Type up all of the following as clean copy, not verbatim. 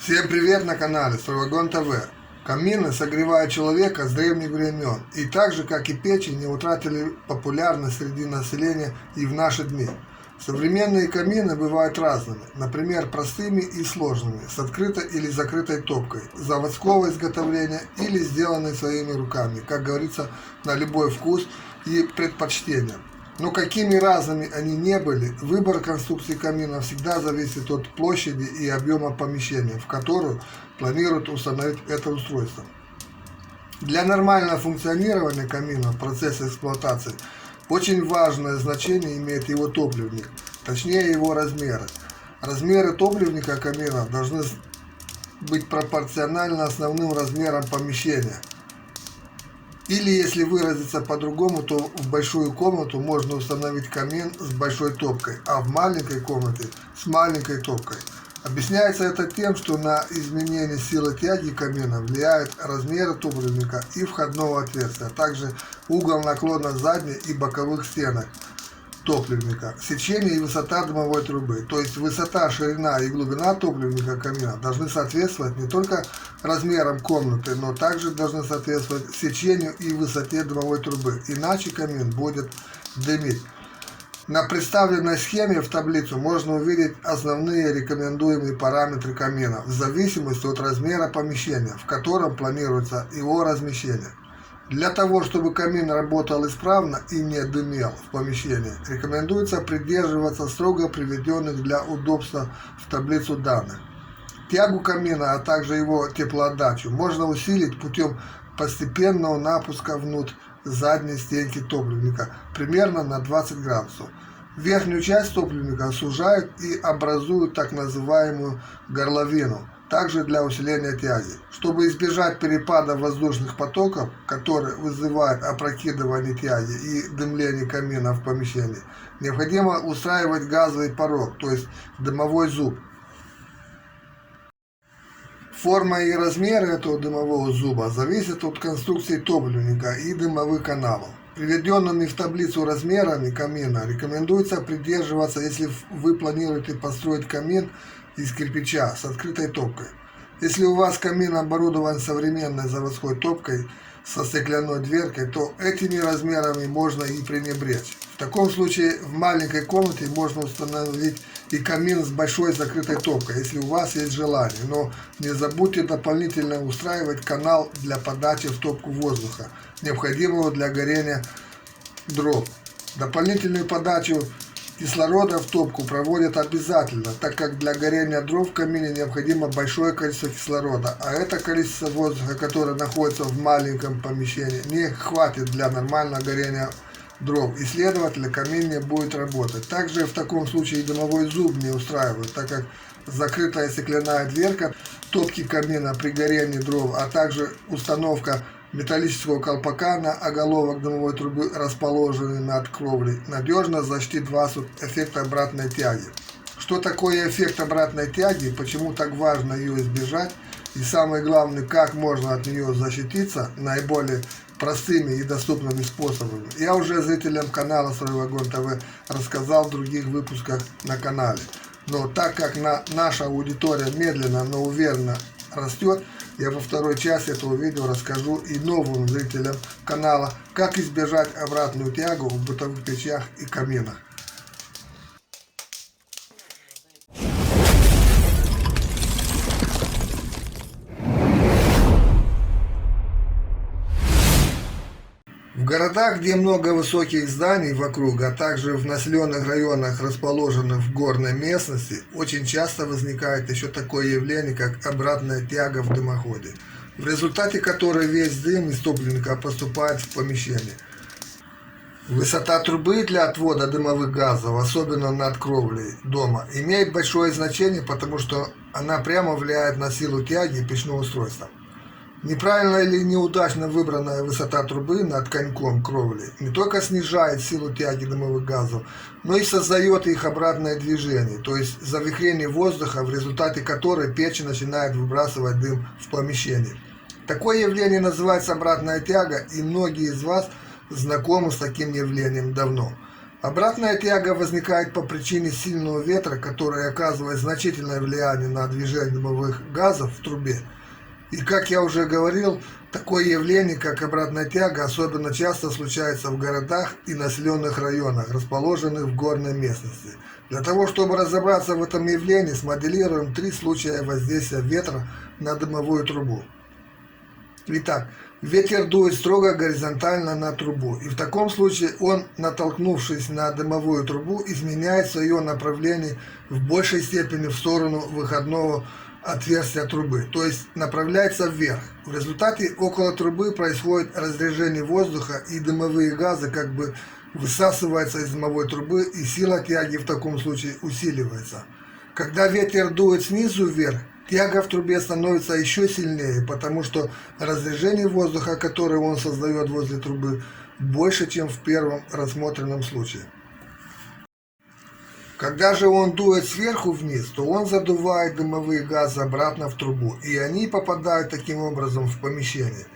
Всем привет на канале Стройвагон ТВ. Камины согревают человека с древних времен и так же, как и печи, не утратили популярность среди населения и в наши дни. Современные камины бывают разными, например, простыми и сложными, с открытой или закрытой топкой, заводского изготовления или сделанной своими руками, как говорится, на любой вкус и предпочтение. Но какими разными они не были, выбор конструкции камина всегда зависит от площади и объема помещения, в которую планируют установить это устройство. Для нормального функционирования камина в процессе эксплуатации очень важное значение имеет его топливник, точнее его размеры. Размеры топливника камина должны быть пропорциональны основным размерам помещения. Или, если выразиться по-другому, то в большую комнату можно установить камин с большой топкой, а в маленькой комнате с маленькой топкой. Объясняется это тем, что на изменение силы тяги камина влияют размеры топливника и входного отверстия, а также угол наклона задней и боковых стенок топливника, сечение и высота дымовой трубы. То есть высота, ширина и глубина топливника камина должны соответствовать не только размерам комнаты, но также должны соответствовать сечению и высоте дымовой трубы, иначе камин будет дымить. На представленной схеме в таблицу можно увидеть основные рекомендуемые параметры камина в зависимости от размера помещения, в котором планируется его размещение. Для того, чтобы камин работал исправно и не дымел в помещении, рекомендуется придерживаться строго приведенных для удобства в таблицу данных. Тягу камина, а также его теплоотдачу можно усилить путем постепенного напуска внутрь задней стенки топливника примерно на 20 градусов. Верхнюю часть топливника сужают и образуют так называемую горловину, также для усиления тяги. Чтобы избежать перепада воздушных потоков, которые вызывают опрокидывание тяги и дымление камина в помещении, необходимо устраивать газовый порог, то есть дымовой зуб. Форма и размеры этого дымового зуба зависят от конструкции топливника и дымовых каналов. Приведенными в таблицу размерами камина рекомендуется придерживаться, если вы планируете построить камин из кирпича с открытой топкой. Если у вас камин оборудован современной заводской топкой со стеклянной дверкой, то этими размерами можно и пренебречь. В таком случае в маленькой комнате можно установить и камин с большой закрытой топкой, если у вас есть желание, но не забудьте дополнительно устраивать канал для подачи в топку воздуха, необходимого для горения дров. Дополнительную подачу кислорода в топку проводят обязательно, так как для горения дров в камине необходимо большое количество кислорода, а это количество воздуха, которое находится в маленьком помещении, не хватит для нормального горения дров, и следовательно камин не будет работать. Также в таком случае дымовой зуб не устраивает, так как закрытая стеклянная дверка топки камина при горении дров, а также установка металлического колпака на оголовок дымовой трубы, расположенный над кровлей, надежно защитит вас от эффекта обратной тяги. Что такое эффект обратной тяги, почему так важно ее избежать, и самое главное, как можно от нее защититься наиболее простыми и доступными способами, я уже зрителям канала Стройвагон ТВ рассказал в других выпусках на канале. Но так как наша аудитория медленно, но уверенно растет, я во второй части этого видео расскажу и новым зрителям канала, как избежать обратную тягу в бытовых печах и каминах. В городах, где много высоких зданий вокруг, а также в населенных районах, расположенных в горной местности, очень часто возникает еще такое явление, как обратная тяга в дымоходе, в результате которой весь дым из топливника поступает в помещение. Высота трубы для отвода дымовых газов, особенно над кровлей дома, имеет большое значение, потому что она прямо влияет на силу тяги печного устройства. Неправильно или неудачно выбранная высота трубы над коньком кровли не только снижает силу тяги дымовых газов, но и создает их обратное движение, то есть завихрение воздуха, в результате которой печь начинает выбрасывать дым в помещение. Такое явление называется обратная тяга, и многие из вас знакомы с таким явлением давно. Обратная тяга возникает по причине сильного ветра, который оказывает значительное влияние на движение дымовых газов в трубе. И, как я уже говорил, такое явление, как обратная тяга, особенно часто случается в городах и населенных районах, расположенных в горной местности. Для того, чтобы разобраться в этом явлении, смоделируем 3 случая воздействия ветра на дымовую трубу. Итак, ветер дует строго горизонтально на трубу, и в таком случае он, натолкнувшись на дымовую трубу, изменяет свое направление в большей степени в сторону выходного отверстия трубы, то есть направляется вверх. В результате около трубы происходит разрежение воздуха, и дымовые газы как бы высасываются из дымовой трубы, и сила тяги в таком случае усиливается. Когда ветер дует снизу вверх, тяга в трубе становится еще сильнее, потому что разрежение воздуха, которое он создает возле трубы, больше, чем в первом рассмотренном случае. Когда же он дует сверху вниз, то он задувает дымовые газы обратно в трубу, и они попадают таким образом в помещение.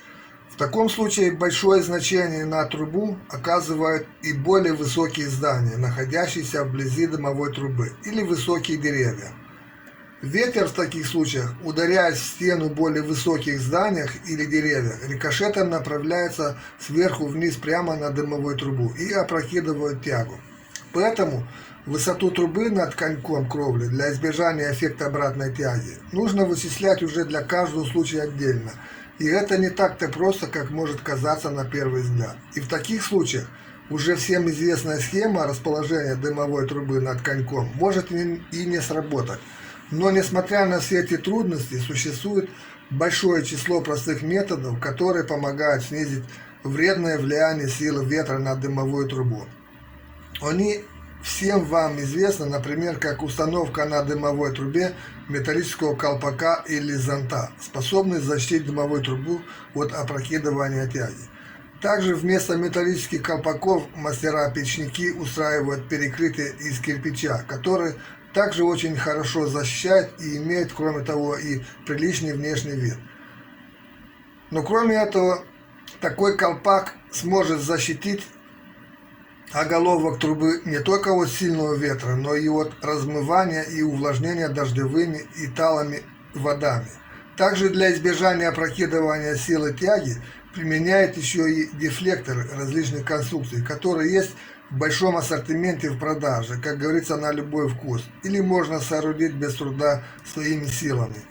В таком случае большое значение на трубу оказывают и более высокие здания, находящиеся вблизи дымовой трубы, или высокие деревья. Ветер в таких случаях, ударяясь в стену более высоких зданиях или деревьях, рикошетом направляется сверху вниз прямо на дымовую трубу и опрокидывает тягу. Поэтому высоту трубы над коньком кровли для избежания эффекта обратной тяги нужно вычислять уже для каждого случая отдельно. И это не так-то просто, как может казаться на первый взгляд. И в таких случаях уже всем известная схема расположения дымовой трубы над коньком может и не сработать. Но несмотря на все эти трудности, существует большое число простых методов, которые помогают снизить вредное влияние силы ветра на дымовую трубу. Они всем вам известны, например, как установка на дымовой трубе металлического колпака или зонта, способный защитить дымовую трубу от опрокидывания тяги. Также вместо металлических колпаков мастера-печники устраивают перекрытие из кирпича, который также очень хорошо защищает и имеет, кроме того, и приличный внешний вид. Но кроме этого, такой колпак сможет защитить оголовок трубы не только от сильного ветра, но и от размывания и увлажнения дождевыми и талыми водами. Также для избежания опрокидывания силы тяги применяют еще и дефлекторы различных конструкций, которые есть в большом ассортименте в продаже, как говорится, на любой вкус, или можно соорудить без труда своими силами.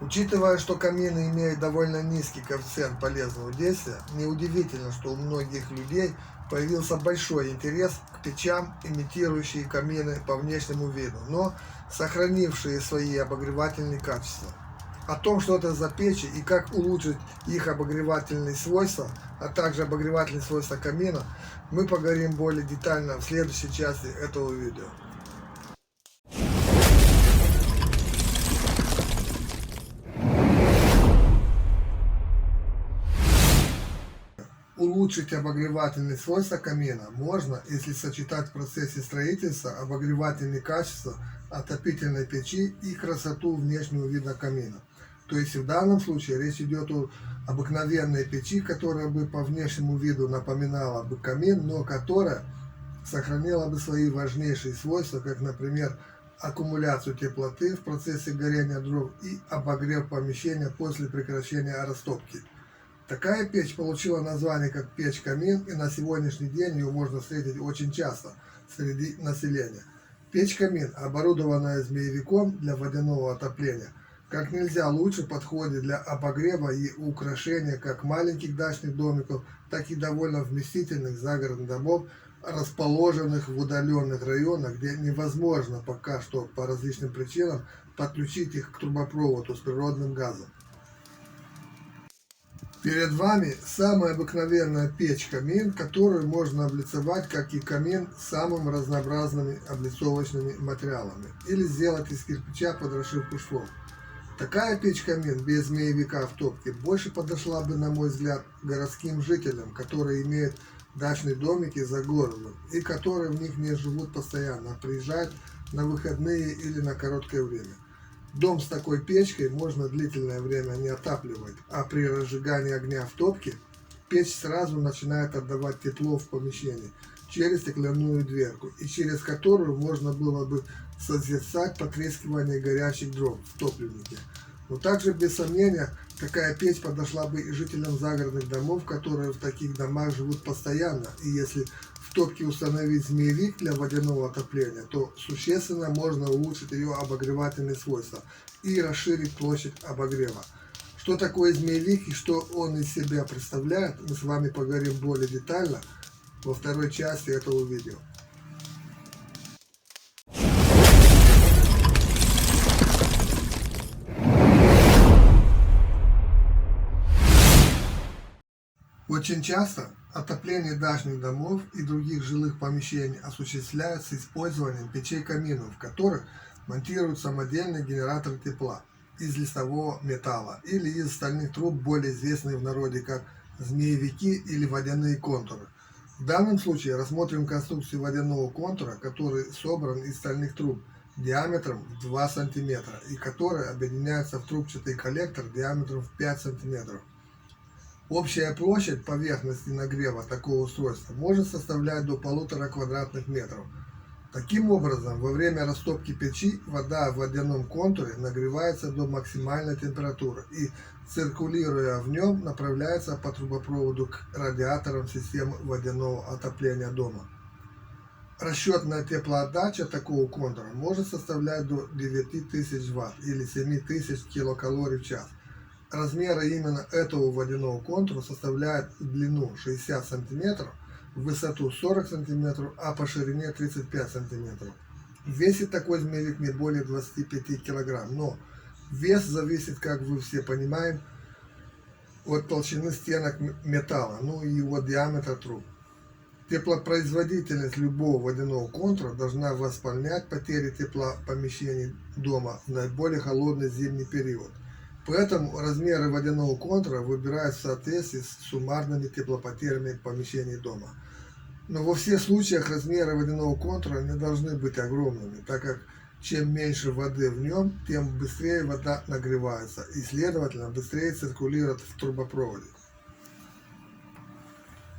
Учитывая, что камины имеют довольно низкий коэффициент полезного действия, неудивительно, что у многих людей появился большой интерес к печам, имитирующие камины по внешнему виду, но сохранившие свои обогревательные качества. О том, что это за печи и как улучшить их обогревательные свойства, а также обогревательные свойства камина, мы поговорим более детально в следующей части этого видео. Улучшить обогревательные свойства камина можно, если сочетать в процессе строительства обогревательные качества отопительной печи и красоту внешнего вида камина. То есть в данном случае речь идет о обыкновенной печи, которая бы по внешнему виду напоминала бы камин, но которая сохранила бы свои важнейшие свойства, как, например, аккумуляцию теплоты в процессе горения дров и обогрев помещения после прекращения растопки. Такая печь получила название как печь-камин, и на сегодняшний день ее можно встретить очень часто среди населения. Печь-камин, оборудованная змеевиком для водяного отопления, как нельзя лучше подходит для обогрева и украшения как маленьких дачных домиков, так и довольно вместительных загородных домов, расположенных в удаленных районах, где невозможно пока что по различным причинам подключить их к трубопроводу с природным газом. Перед вами самая обыкновенная печь-камин, которую можно облицевать, как и камин, самыми разнообразными облицовочными материалами, или сделать из кирпича под расшивку швов. Такая печь-камин без змеевика в топке больше подошла бы, на мой взгляд, городским жителям, которые имеют дачные домики за городом и которые в них не живут постоянно, а приезжают на выходные или на короткое время. Дом с такой печкой можно длительное время не отапливать, а при разжигании огня в топке печь сразу начинает отдавать тепло в помещении, через стеклянную дверку, и через которую можно было бы созерцать потрескивание горячих дров в топливнике. Но также, без сомнения, такая печь подошла бы и жителям загородных домов, которые в таких домах живут постоянно, и если в топке установить змеевик для водяного отопления, то существенно можно улучшить ее обогревательные свойства и расширить площадь обогрева. Что такое змеевик и что он из себя представляет, мы с вами поговорим более детально во второй части этого видео. Очень часто отопление дачных домов и других жилых помещений осуществляется с использованием печей-каминов, в которых монтируют самодельный генератор тепла из листового металла или из стальных труб, более известные в народе как змеевики или водяные контуры. В данном случае рассмотрим конструкцию водяного контура, который собран из стальных труб диаметром в 2 см и который объединяется в трубчатый коллектор диаметром в 5 см. Общая площадь поверхности нагрева такого устройства может составлять до 1,5 квадратных метров. Таким образом, во время растопки печи вода в водяном контуре нагревается до максимальной температуры и, циркулируя в нем, направляется по трубопроводу к радиаторам системы водяного отопления дома. Расчетная теплоотдача такого контура может составлять до 9000 Вт или 7000 килокалорий в час. Размеры именно этого водяного контура составляют в длину 60 см, в высоту 40 см, а по ширине 35 см. Весит такой змеевик не более 25 кг, но вес зависит, как вы все понимаете, от толщины стенок металла, ну и его диаметра труб. Теплопроизводительность любого водяного контура должна восполнять потери тепла помещений дома в наиболее холодный зимний период. Поэтому размеры водяного контура выбирают в соответствии с суммарными теплопотерями помещений дома. Но во всех случаях размеры водяного контура не должны быть огромными, так как чем меньше воды в нем, тем быстрее вода нагревается и, следовательно, быстрее циркулирует в трубопроводе.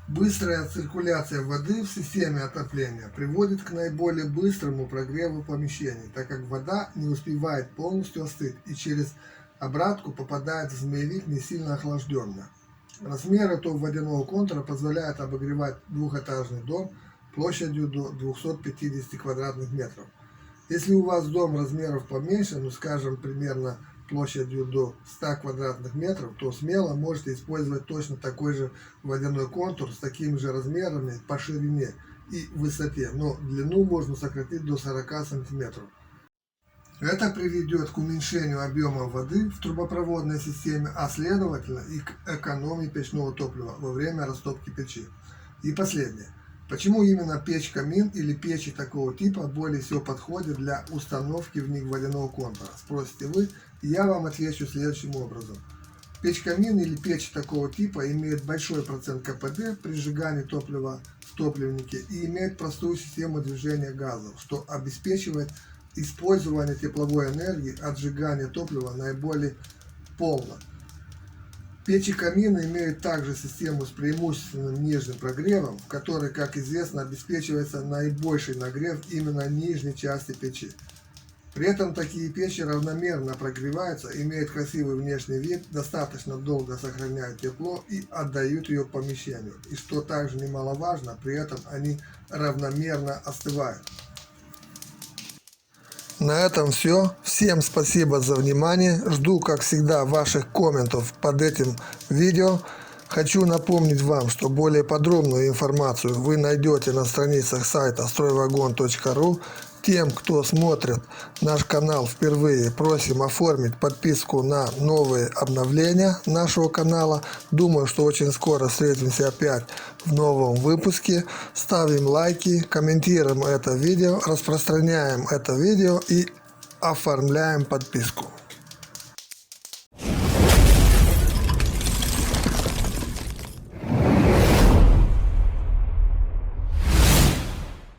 Быстрая циркуляция воды в системе отопления приводит к наиболее быстрому прогреву помещений, так как вода не успевает полностью остыть и через обратку попадает в змеевик не сильно охлажденно. Размер этого водяного контура позволяет обогревать двухэтажный дом площадью до 250 квадратных метров. Если у вас дом размеров поменьше, ну скажем примерно площадью до 100 квадратных метров, то смело можете использовать точно такой же водяной контур с такими же размерами по ширине и высоте, но длину можно сократить до 40 см. Это приведет к уменьшению объема воды в трубопроводной системе, а следовательно и к экономии печного топлива во время растопки печи. И последнее. Почему именно печь-камин или печи такого типа более всего подходят для установки в них водяного контура? Спросите вы, и я вам отвечу следующим образом. Печь-камин или печь такого типа имеет большой процент КПД при сжигании топлива в топливнике и имеет простую систему движения газов, что обеспечивает использование тепловой энергии от сжигания топлива наиболее полно. Печи-камины имеют также систему с преимущественным нижним прогревом, в которой, как известно, обеспечивается наибольший нагрев именно нижней части печи. При этом такие печи равномерно прогреваются, имеют красивый внешний вид, достаточно долго сохраняют тепло и отдают ее помещению. И что также немаловажно, при этом они равномерно остывают. На этом все. Всем спасибо за внимание. Жду, как всегда, ваших комментов под этим видео. Хочу напомнить вам, что более подробную информацию вы найдете на страницах сайта strойvagon.ru. Тем, кто смотрит наш канал впервые, просим оформить подписку на новые обновления нашего канала. Думаю, что очень скоро встретимся опять в новом выпуске. Ставим лайки, комментируем это видео, распространяем это видео и оформляем подписку.